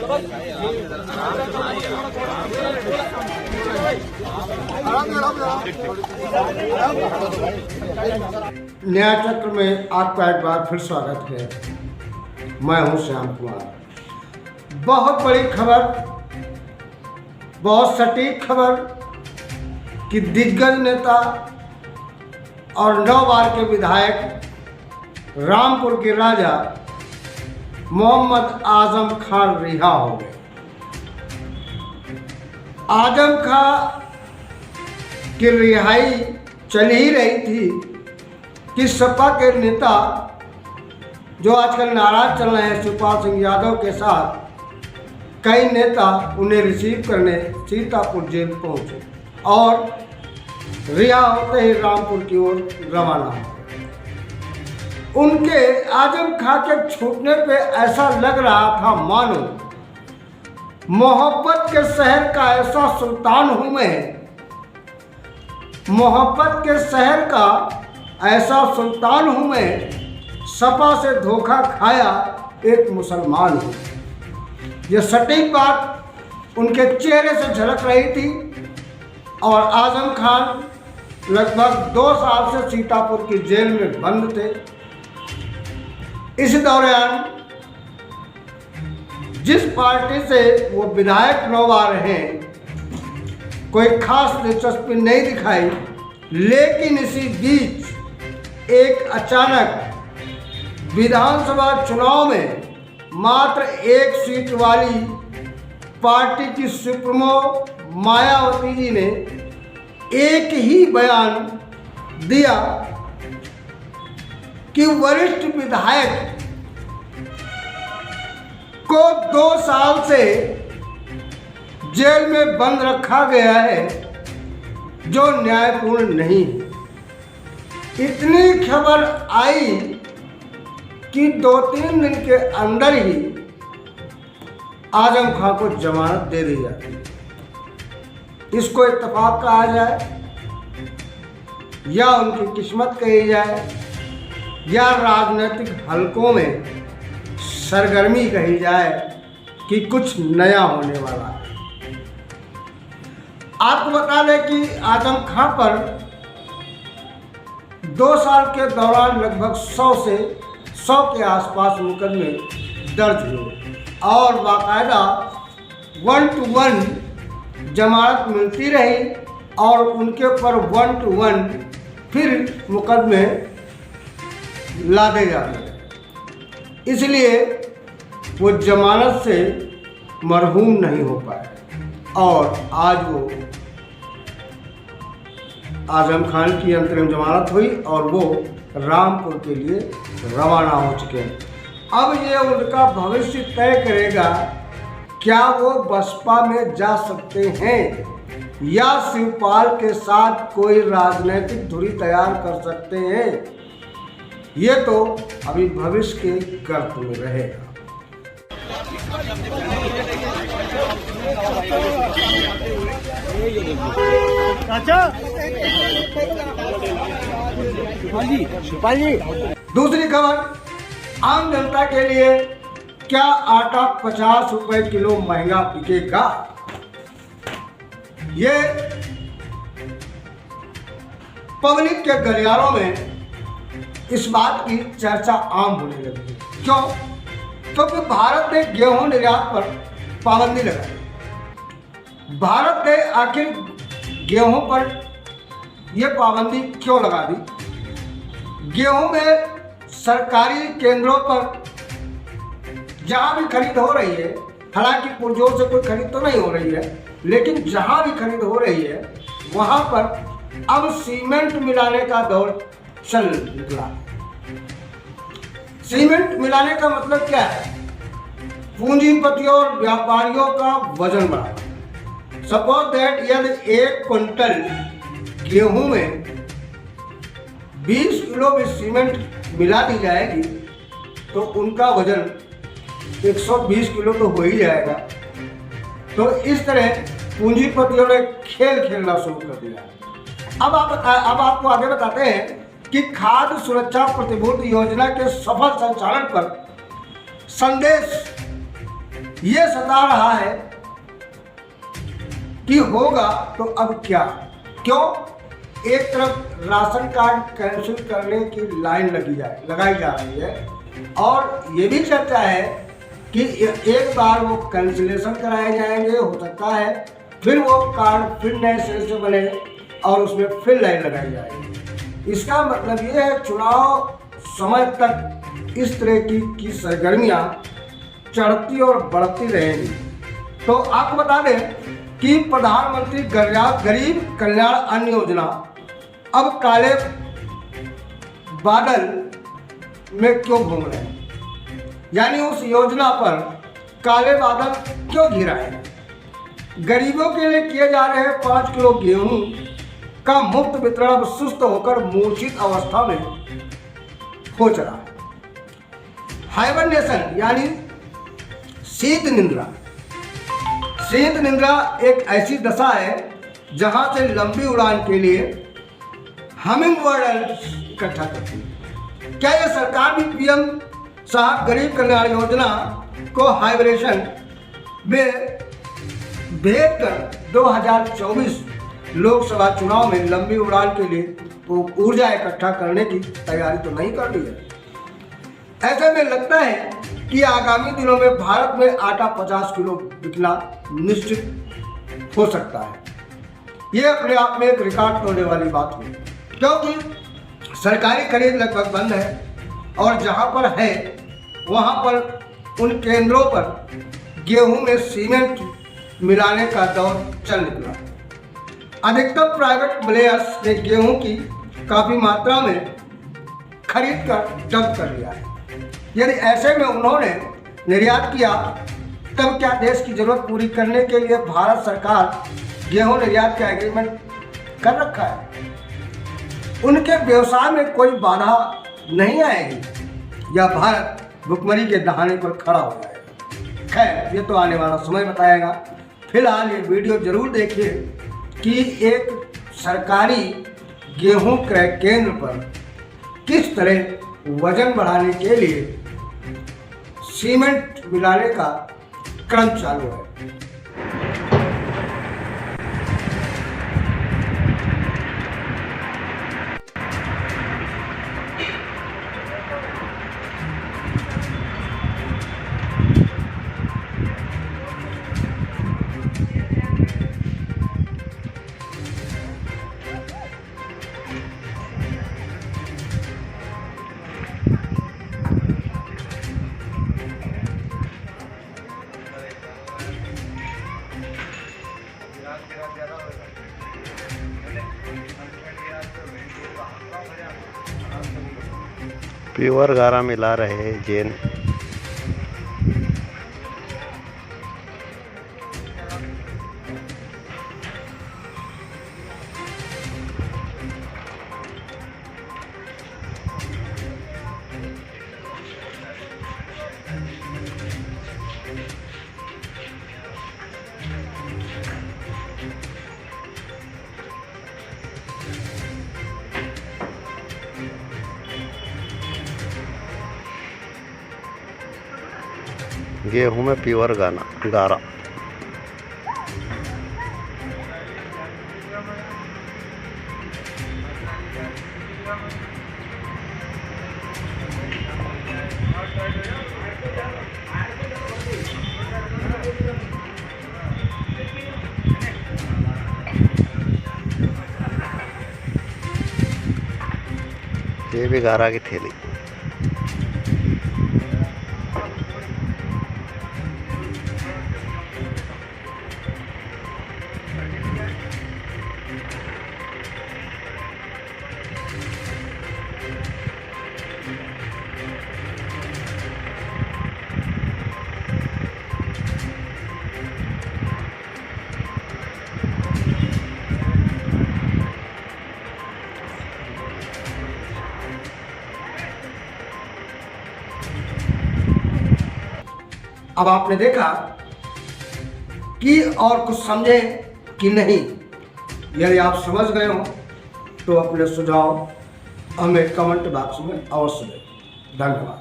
न्याय चक्र में आपका एक बार फिर स्वागत है। मैं हूं श्याम कुमार। बहुत बड़ी खबर, बहुत सटीक खबर कि दिग्गज नेता और 9 बार के विधायक रामपुर के राजा मोहम्मद आजम खान रिहा हो गए। आजम खान की रिहाई चल ही रही थी कि सपा के नेता जो आजकल नाराज चल रहे हैं शिवपाल सिंह यादव के साथ, कई नेता उन्हें रिसीव करने सीतापुर जेल पहुंचे और रिहा होते ही रामपुर की ओर रवाना हो। उनके आजम खां के छूटने पे ऐसा लग रहा था मानो मोहब्बत के शहर का ऐसा सुल्तान हूं मैं, मोहब्बत के शहर का ऐसा सुल्तान हूं मैं, सपा से धोखा खाया एक मुसलमान हूं। यह सटीक बात उनके चेहरे से झलक रही थी और आजम खान लगभग 2 साल से सीतापुर की जेल में बंद थे। इस दौरान जिस पार्टी से वो विधायक 9 बार हैं, कोई खास दिलचस्पी नहीं दिखाई, लेकिन इसी बीच एक अचानक विधानसभा चुनाव में मात्र 1 सीट वाली पार्टी की सुप्रीमो मायावती जी ने एक ही बयान दिया कि वरिष्ठ विधायक को 2 साल से जेल में बंद रखा गया है जो न्यायपूर्ण नहीं है। इतनी खबर आई कि 2-3 दिन के अंदर ही आजम खां को जमानत दे दी जाती। इसको इत्तेफाक कहा जाए या उनकी किस्मत कही जाए या राजनीतिक हलकों में सरगर्मी कही जाए कि कुछ नया होने वाला है। आपको बता दें कि आजम खां पर 2 साल के दौरान लगभग 100 के आसपास मुकदमे दर्ज हुए और बाकायदा 1 to 1 जमानत मिलती रही और उनके ऊपर 1 to 1 फिर मुकदमे लादे जाते। इसलिए वो जमानत से मरहूम नहीं हो पाए और आज वो आजम खान की अंतरिम जमानत हुई और वो रामपुर के लिए रवाना हो चुके हैं। अब ये उनका भविष्य तय करेगा, क्या वो बसपा में जा सकते हैं या शिवपाल के साथ कोई राजनीतिक धुरी तैयार कर सकते हैं। ये तो अभी भविष्य के गर्त में रहेगा। दूसरी खबर, आम जनता के लिए क्या आटा 50 रुपए किलो महंगा बिकेगा। ये पब्लिक के गलियारों में इस बात की चर्चा आम होने लगी। क्यों? क्योंकि भारत ने गेहूं निर्यात पर पाबंदी लगाई। भारत ने आखिर गेहूं पर यह पाबंदी क्यों लगा दी? गेहूं में सरकारी केंद्रों पर जहां भी खरीद हो रही है, हालांकि पुरजोर से कोई खरीद तो नहीं हो रही है, लेकिन जहां भी खरीद हो रही है वहां पर अब सीमेंट मिलाने का दौर चल निकला। सीमेंट मिलाने का मतलब क्या है? पूंजीपतियों और व्यापारियों का वजन बढ़ाना। सपोज दैट यदि 1 क्विंटल गेहूं में 20 किलो भी सीमेंट मिला दी जाएगी तो उनका वजन 120 किलो तो हो ही जाएगा। तो इस तरह पूंजीपतियों ने खेल खेलना शुरू कर दिया। अब आपको आगे बताते हैं कि खाद्य सुरक्षा प्रतिभूति योजना के सफल संचालन पर संदेश ये सता रहा है कि होगा तो अब क्या। क्यों? एक तरफ राशन कार्ड कैंसिल करने की लाइन लगाई जा रही है और ये भी चर्चा है कि एक बार वो कैंसिलेशन कराए जाएंगे, हो सकता है फिर वो कार्ड फिर नए सिरे से बने और उसमें फिर लाइन लगाई जाएगी। इसका मतलब ये है चुनाव समय तक इस तरह की सरगर्मियां चढ़ती और बढ़ती रहेंगी। तो आपको बता दें कि प्रधानमंत्री गरीब कल्याण अन्न योजना अब काले बादल में क्यों घूम रहे हैं, यानी उस योजना पर काले बादल क्यों घिरा है। गरीबों के लिए किए जा रहे 5 किलो गेहूं का मुफ्त वितरण अब सुस्त होकर मूर्छित अवस्था में हो चला है। हाइबरनेशन यानी शीत निद्रा एक ऐसी दशा है जहां से लंबी उड़ान के लिए हमिंग बर्ड इकट्ठा करती है। क्या यह सरकार भी पीएम साहब गरीब कल्याण योजना को हाइब्रेशन में भेज कर 2024 लोकसभा चुनाव में लंबी उड़ान के लिए ऊर्जा इकट्ठा करने की तैयारी तो नहीं कर रही है। ऐसे में लगता है कि आगामी दिनों में भारत में आटा 50 किलो बिकना निश्चित हो सकता है। ये अपने आप में एक रिकॉर्ड तोड़ने वाली बात हुई, क्योंकि सरकारी खरीद लगभग बंद है और जहां पर है वहां पर उन केंद्रों पर गेहूं में सीमेंट मिलाने का दौर चल निकला। अधिकतर प्राइवेट प्लेयर्स ने गेहूं की काफी मात्रा में खरीद कर जब्त कर लिया है। यदि ऐसे में उन्होंने निर्यात किया तब क्या देश की जरूरत पूरी करने के लिए भारत सरकार गेहूं निर्यात का एग्रीमेंट कर रखा है? उनके व्यवसाय में कोई बाधा नहीं आएगी या भारत भुखमरी के दहाने पर खड़ा हो जाएगा? खैर, ये तो आने वाला समय बताएगा। फिलहाल ये वीडियो जरूर देखिए कि एक सरकारी गेहूं क्रय केंद्र पर किस तरह वजन बढ़ाने के लिए सीमेंट मिलाने का क्रम चालू है। प्योर गारा मिला रहे जैन। गेहूं में प्योर गारा। ये भी गारा की थैली। अब आपने देखा कि और कुछ समझे कि नहीं। यदि आप समझ गए हो तो अपने सुझाव हमें कमेंट बॉक्स में अवश्य दें। धन्यवाद।